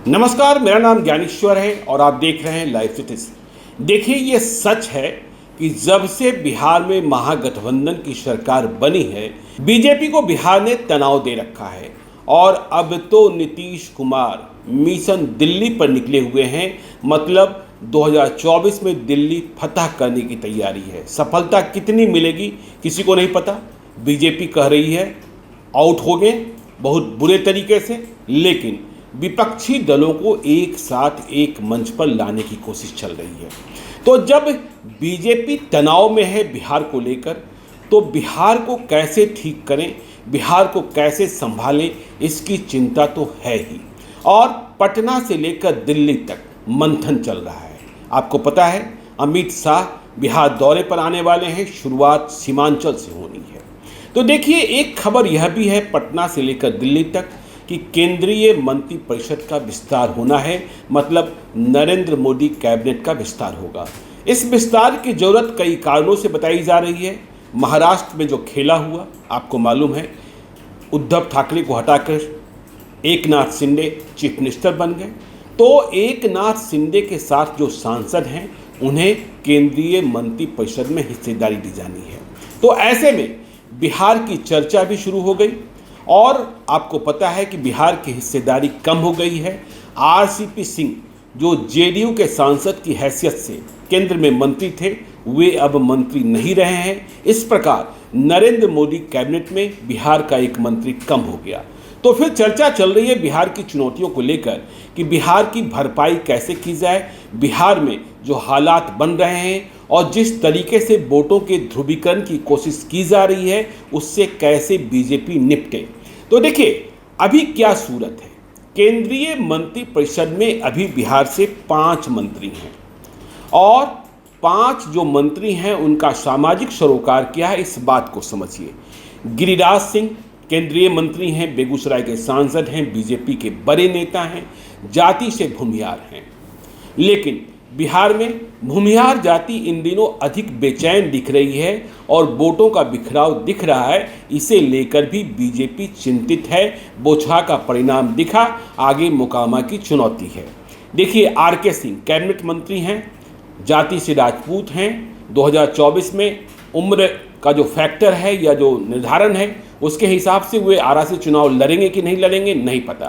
नमस्कार, मेरा नाम ज्ञानेश्वर है और आप देख रहे हैं लाइव सिटीज। देखिए, ये सच है कि जब से बिहार में महागठबंधन की सरकार बनी है, बीजेपी को बिहार ने तनाव दे रखा है और अब तो नीतीश कुमार मिशन दिल्ली पर निकले हुए हैं। मतलब 2024 में दिल्ली फतह करने की तैयारी है। सफलता कितनी मिलेगी किसी को नहीं पता। बीजेपी कह रही है आउट हो गए बहुत बुरे तरीके से, लेकिन विपक्षी दलों को एक साथ एक मंच पर लाने की कोशिश चल रही है। तो जब बीजेपी तनाव में है बिहार को लेकर, तो बिहार को कैसे ठीक करें, बिहार को कैसे संभालें, इसकी चिंता तो है ही। और पटना से लेकर दिल्ली तक मंथन चल रहा है। आपको पता है अमित शाह बिहार दौरे पर आने वाले हैं। शुरुआत सीमांचल से होनी है। तो देखिए, एक खबर यह भी है पटना से लेकर दिल्ली तक कि केंद्रीय मंत्रिपरिषद का विस्तार होना है। मतलब नरेंद्र मोदी कैबिनेट का विस्तार होगा। इस विस्तार की जरूरत कई कारणों से बताई जा रही है। महाराष्ट्र में जो खेला हुआ आपको मालूम है, उद्धव ठाकरे को हटाकर एकनाथ शिंदे चीफ मिनिस्टर बन गए। तो एकनाथ शिंदे के साथ जो सांसद हैं उन्हें केंद्रीय मंत्रिपरिषद में हिस्सेदारी दी जानी है। तो ऐसे में बिहार की चर्चा भी शुरू हो गई और आपको पता है कि बिहार की हिस्सेदारी कम हो गई है। आरसीपी सिंह जो जेडीयू के सांसद की हैसियत से केंद्र में मंत्री थे, वे अब मंत्री नहीं रहे हैं। इस प्रकार नरेंद्र मोदी कैबिनेट में बिहार का एक मंत्री कम हो गया। तो फिर चर्चा चल रही है बिहार की चुनौतियों को लेकर कि बिहार की भरपाई कैसे की जाए। बिहार में जो हालात बन रहे हैं और जिस तरीके से वोटों के ध्रुवीकरण की कोशिश की जा रही है, उससे कैसे बीजेपी निपटे। तो देखिए, अभी क्या सूरत है। केंद्रीय मंत्रिपरिषद में अभी बिहार से 5 मंत्री हैं और 5 जो मंत्री हैं उनका सामाजिक सरोकार क्या है, इस बात को समझिए। गिरिराज सिंह केंद्रीय मंत्री हैं, बेगूसराय के सांसद हैं, बीजेपी के बड़े नेता हैं, जाति से भूमिहार हैं। लेकिन बिहार में भूमिहार जाति इन दिनों अधिक बेचैन दिख रही है और वोटों का बिखराव दिख रहा है। इसे लेकर भी बीजेपी चिंतित है। बोछा का परिणाम दिखा, आगे मोकामा की चुनौती है। देखिए, आरके सिंह कैबिनेट मंत्री हैं, जाति से राजपूत हैं। 2024 में उम्र का जो फैक्टर है या जो निर्धारण है उसके हिसाब से वे आरा से चुनाव लड़ेंगे कि नहीं लड़ेंगे नहीं पता।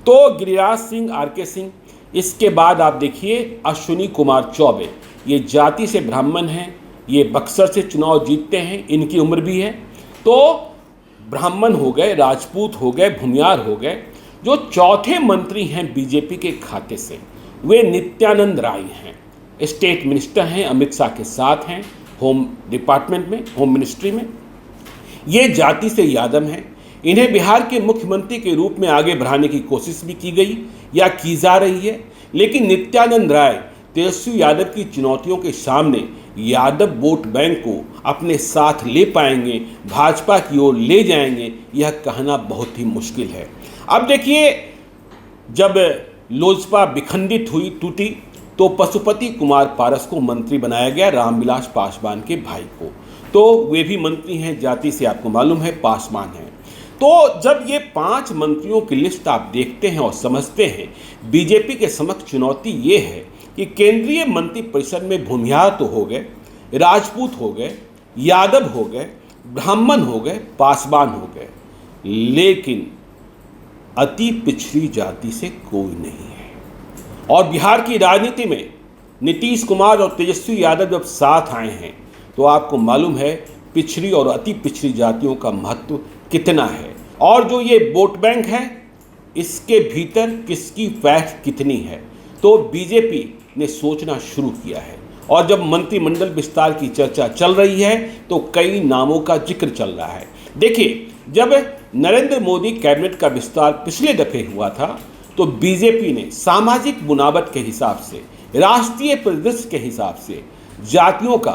तो गिरिराज सिंह, आरके सिंह, इसके बाद आप देखिए अश्विनी कुमार चौबे, ये जाति से ब्राह्मण हैं, ये बक्सर से चुनाव जीतते हैं, इनकी उम्र भी है। तो ब्राह्मण हो गए, राजपूत हो गए, भूमिहार हो गए। जो चौथे मंत्री हैं बीजेपी के खाते से, वे नित्यानंद राय हैं, स्टेट मिनिस्टर हैं, अमित शाह के साथ हैं होम डिपार्टमेंट में, होम मिनिस्ट्री में। ये जाति से यादव हैं। इन्हें बिहार के मुख्यमंत्री के रूप में आगे बढ़ाने की कोशिश भी की गई या की जा रही है। लेकिन नित्यानंद राय तेजस्वी यादव की चुनौतियों के सामने यादव वोट बैंक को अपने साथ ले पाएंगे, भाजपा की ओर ले जाएंगे, यह कहना बहुत ही मुश्किल है। अब देखिए, जब लोजपा विखंडित हुई, टूटी, तो पशुपति कुमार पारस को मंत्री बनाया गया, रामविलास पासवान के भाई को। तो वे भी मंत्री हैं, जाति से आपको मालूम है पासवान हैं। तो जब ये 5 मंत्रियों की लिस्ट आप देखते हैं और समझते हैं, बीजेपी के समक्ष चुनौती ये है कि केंद्रीय मंत्रिपरिषद में भूमिहार तो हो गए, राजपूत हो गए, यादव हो गए, ब्राह्मण हो गए, पासवान हो गए, लेकिन अति पिछड़ी जाति से कोई नहीं है। और बिहार की राजनीति में नीतीश कुमार और तेजस्वी यादव जब साथ आए हैं, तो आपको मालूम है पिछड़ी और अति पिछड़ी जातियों का महत्व कितना है और जो ये वोट बैंक है इसके भीतर किसकी फैक्ट कितनी है। तो बीजेपी ने सोचना शुरू किया है और जब मंत्रिमंडल विस्तार की चर्चा चल रही है तो कई नामों का जिक्र चल रहा है। देखिए, जब नरेंद्र मोदी कैबिनेट का विस्तार पिछले दफे हुआ था तो बीजेपी ने सामाजिक बुनावट के हिसाब से, राष्ट्रीय परिदृश्य के हिसाब से जातियों का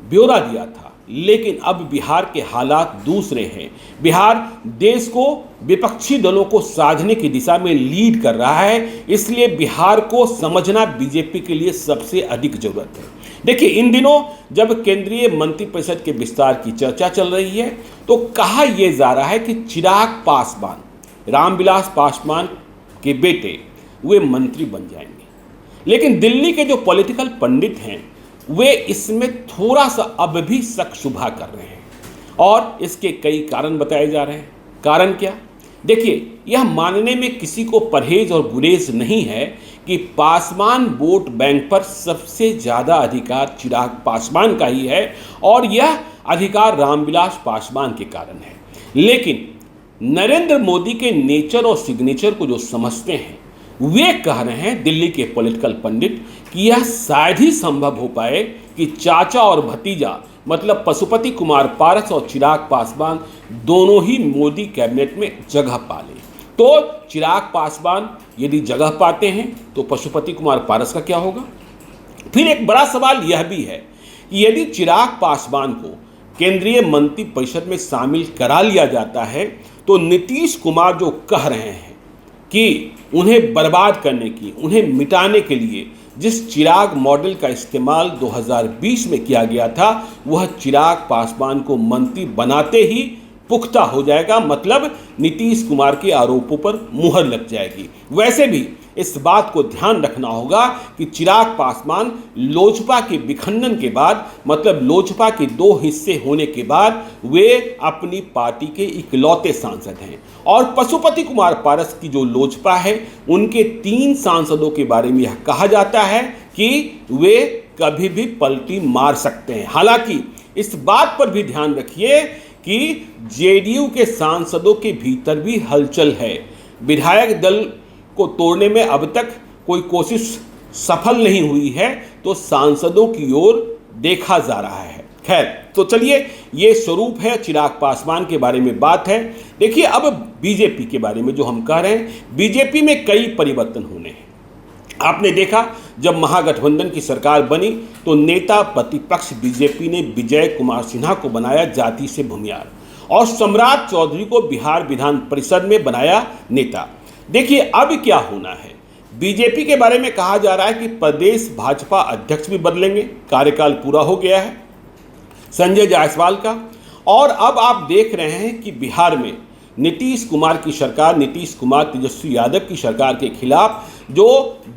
ब्यौरा दिया था। लेकिन अब बिहार के हालात दूसरे हैं। बिहार देश को विपक्षी दलों को साधने की दिशा में लीड कर रहा है। इसलिए बिहार को समझना बीजेपी के लिए सबसे अधिक जरूरत है। देखिए, इन दिनों जब केंद्रीय मंत्रिपरिषद के विस्तार की चर्चा चल रही है तो कहा यह जा रहा है कि चिराग पासवान, रामविलास पासवान के बेटे, वे मंत्री बन जाएंगे। लेकिन दिल्ली के जो पॉलिटिकल पंडित हैं वे इसमें थोड़ा सा अब भी शक शुबा कर रहे हैं और इसके कई कारण बताए जा रहे हैं। कारण क्या? देखिए, यह मानने में किसी को परहेज और गुरेज नहीं है कि पासवान वोट बैंक पर सबसे ज़्यादा अधिकार चिराग पासवान का ही है और यह अधिकार रामविलास पासवान के कारण है। लेकिन नरेंद्र मोदी के नेचर और सिग्नेचर को जो समझते हैं वे कह रहे हैं, दिल्ली के पॉलिटिकल पंडित, कि यह शायद ही संभव हो पाए कि चाचा और भतीजा मतलब पशुपति कुमार पारस और चिराग पासवान दोनों ही मोदी कैबिनेट में जगह पा लें। तो चिराग पासवान यदि जगह पाते हैं तो पशुपति कुमार पारस का क्या होगा? फिर एक बड़ा सवाल यह भी है कि यदि चिराग पासवान को केंद्रीय मंत्रिपरिषद में शामिल करा लिया जाता है तो नीतीश कुमार जो कह रहे हैं कि उन्हें बर्बाद करने की, उन्हें मिटाने के लिए जिस चिराग मॉडल का इस्तेमाल 2020 में किया गया था वह चिराग पासवान को मंत्री बनाते ही पुख्ता हो जाएगा, मतलब नीतीश कुमार के आरोपों पर मुहर लग जाएगी। वैसे भी इस बात को ध्यान रखना होगा कि चिराग पासवान लोजपा के विखंडन के बाद, मतलब लोजपा के दो हिस्से होने के बाद, वे अपनी पार्टी के इकलौते सांसद हैं और पशुपति कुमार पारस की जो लोजपा है उनके 3 सांसदों के बारे में यह कहा जाता है कि वे कभी भी पलटी मार सकते हैं। हालांकि इस बात पर भी ध्यान रखिए कि जेडीयू के सांसदों के भीतर भी हलचल है। विधायक दल को तोड़ने में अब तक कोई कोशिश सफल नहीं हुई है, तो सांसदों की ओर देखा जा रहा है। खैर, तो चलिए, ये स्वरूप है चिराग पासवान के बारे में बात है। देखिए, अब बीजेपी के बारे में जो हम कह रहे हैं, बीजेपी में कई परिवर्तन होने हैं। आपने देखा जब महागठबंधन की सरकार बनी तो नेता प्रतिपक्ष बीजेपी ने विजय कुमार सिन्हा को बनाया जाति से भूमियार और सम्राट चौधरी को बिहार विधान परिषद में बनाया नेता। देखिए, अब क्या होना है, बीजेपी के बारे में कहा जा रहा है कि प्रदेश भाजपा अध्यक्ष भी बदलेंगे, कार्यकाल पूरा हो गया है संजय जायसवाल का। और अब आप देख रहे हैं कि बिहार में नीतीश कुमार की सरकार, नीतीश कुमार तेजस्वी यादव की सरकार के खिलाफ जो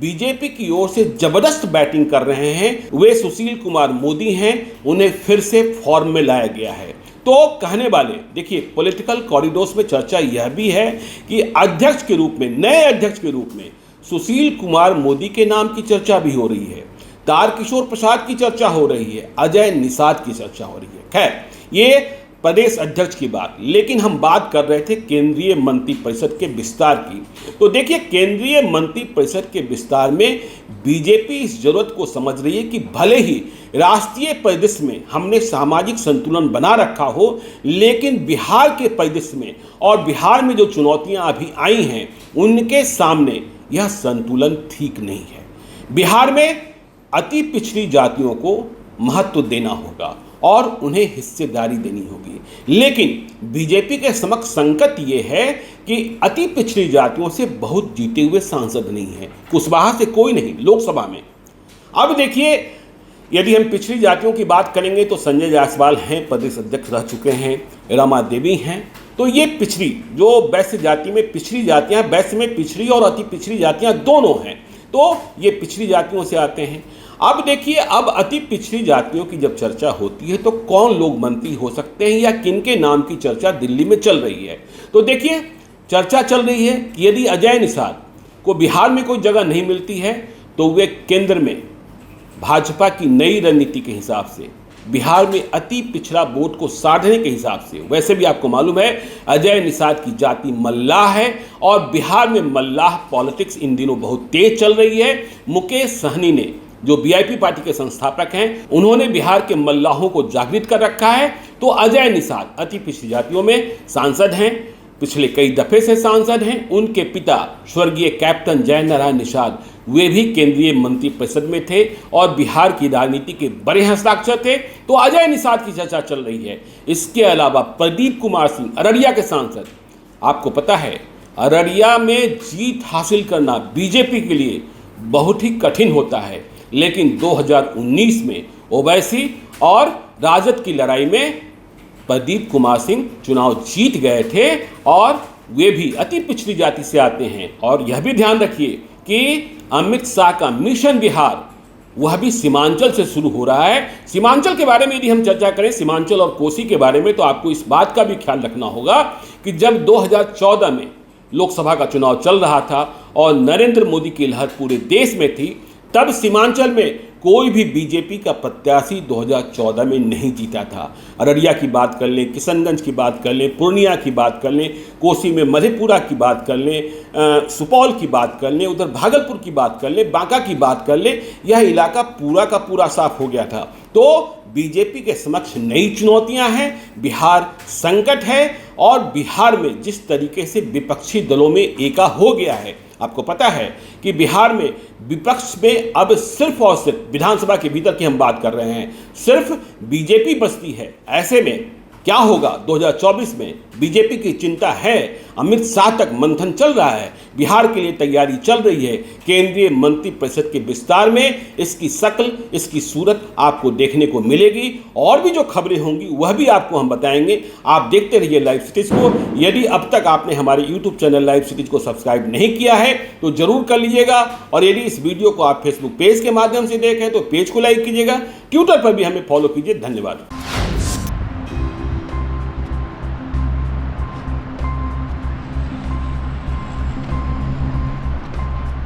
बीजेपी की ओर से जबरदस्त बैटिंग कर रहे हैं वे सुशील कुमार मोदी हैं। उन्हें फिर से फॉर्म में लाया गया है। तो कहने वाले, देखिए, पॉलिटिकल कॉरिडोर्स में चर्चा यह भी है कि अध्यक्ष के रूप में, नए अध्यक्ष के रूप में सुशील कुमार मोदी के नाम की चर्चा भी हो रही है, तारकिशोर प्रसाद की चर्चा हो रही है, अजय निषाद की चर्चा हो रही है। खैर, ये प्रदेश अध्यक्ष की बात, लेकिन हम बात कर रहे थे केंद्रीय मंत्रिपरिषद के विस्तार की। तो देखिए, केंद्रीय मंत्रिपरिषद के विस्तार में बीजेपी इस जरूरत को समझ रही है कि भले ही राष्ट्रीय परिदृश्य में हमने सामाजिक संतुलन बना रखा हो, लेकिन बिहार के परिदृश्य में और बिहार में जो चुनौतियां अभी आई हैं उनके सामने यह संतुलन ठीक नहीं है। बिहार में अति पिछड़ी जातियों को महत्व देना होगा और उन्हें हिस्सेदारी देनी होगी, लेकिन बीजेपी के समक्ष संकट ये है कि अति पिछड़ी जातियों से बहुत जीते हुए सांसद नहीं है, कुशवाहा से कोई नहीं लोकसभा में। अब देखिए, यदि हम पिछड़ी जातियों की बात करेंगे तो संजय जायसवाल हैं, प्रदेश अध्यक्ष रह चुके हैं, रमा देवी हैं। तो ये पिछड़ी, जो वैश्य जाति में पिछड़ी जातियाँ, वैश्य में पिछड़ी और अति पिछड़ी जातियाँ दोनों हैं, तो ये पिछड़ी जातियों से आते हैं। अब देखिए, अब अति पिछड़ी जातियों की जब चर्चा होती है तो कौन लोग मंत्री हो सकते हैं या किनके नाम की चर्चा दिल्ली में चल रही है। तो देखिए, चर्चा चल रही है कि यदि अजय निषाद को बिहार में कोई जगह नहीं मिलती है तो वे केंद्र में भाजपा की नई रणनीति के हिसाब से बिहार में अति पिछड़ा वोट को साधने के हिसाब से, वैसे भी आपको मालूम है अजय निषाद की जाति मल्लाह है और बिहार में मल्लाह पॉलिटिक्स इन दिनों बहुत तेज चल रही है। मुकेश सहनी ने, जो वीआईपी पार्टी के संस्थापक हैं, उन्होंने बिहार के मल्लाहों को जागृत कर रखा है। तो अजय निषाद अति पिछड़ी जातियों में सांसद हैं, पिछले कई दफे से सांसद हैं। उनके पिता स्वर्गीय कैप्टन जय नारायण निषाद, वे भी केंद्रीय मंत्रिपरिषद में थे और बिहार की राजनीति के बड़े हस्ताक्षर थे। तो अजय निषाद की चर्चा चल रही है। इसके अलावा प्रदीप कुमार सिंह, अररिया के सांसद, आपको पता है अररिया में जीत हासिल करना बीजेपी के लिए बहुत ही कठिन होता है, लेकिन 2019 में ओवैसी और राजद की लड़ाई में प्रदीप कुमार सिंह चुनाव जीत गए थे और वे भी अति पिछड़ी जाति से आते हैं। और यह भी ध्यान रखिए कि अमित शाह का मिशन बिहार वह भी सीमांचल से शुरू हो रहा है। सीमांचल के बारे में यदि हम चर्चा करें, सीमांचल और कोसी के बारे में, तो आपको इस बात का भी ख्याल रखना होगा कि जब 2014 में लोकसभा का चुनाव चल रहा था और नरेंद्र मोदी की लहर पूरे देश में थी, तब सीमांचल में कोई भी बीजेपी का प्रत्याशी 2014 में नहीं जीता था। अररिया की बात कर लें, किशनगंज की बात कर लें, पूर्णिया की बात कर लें, कोसी में मधेपुरा की बात कर लें, सुपौल की बात कर लें, उधर भागलपुर की बात कर लें, बांका की बात कर लें, यह इलाका पूरा का पूरा साफ हो गया था। तो बीजेपी के समक्ष नई चुनौतियां हैं, बिहार संकट है, और बिहार में जिस तरीके से विपक्षी दलों में एका हो गया है, आपको पता है कि बिहार में विपक्ष में अब सिर्फ और सिर्फ विधानसभा के भीतर की हम बात कर रहे हैं, सिर्फ बीजेपी बचती है। ऐसे में क्या होगा 2024 में, बीजेपी की चिंता है। अमित शाह तक मंथन चल रहा है, बिहार के लिए तैयारी चल रही है। केंद्रीय मंत्रिपरिषद के विस्तार में इसकी शक्ल, इसकी सूरत आपको देखने को मिलेगी, और भी जो खबरें होंगी वह भी आपको हम बताएंगे। आप देखते रहिए लाइव सिटीज को। यदि अब तक आपने हमारे यूट्यूब चैनल लाइव सिटीज को सब्सक्राइब नहीं किया है तो जरूर कर लीजिएगा, और यदि इस वीडियो को आप फेसबुक पेज के माध्यम से देखें तो पेज को लाइक कीजिएगा, ट्विटर पर भी हमें फॉलो कीजिए। धन्यवाद।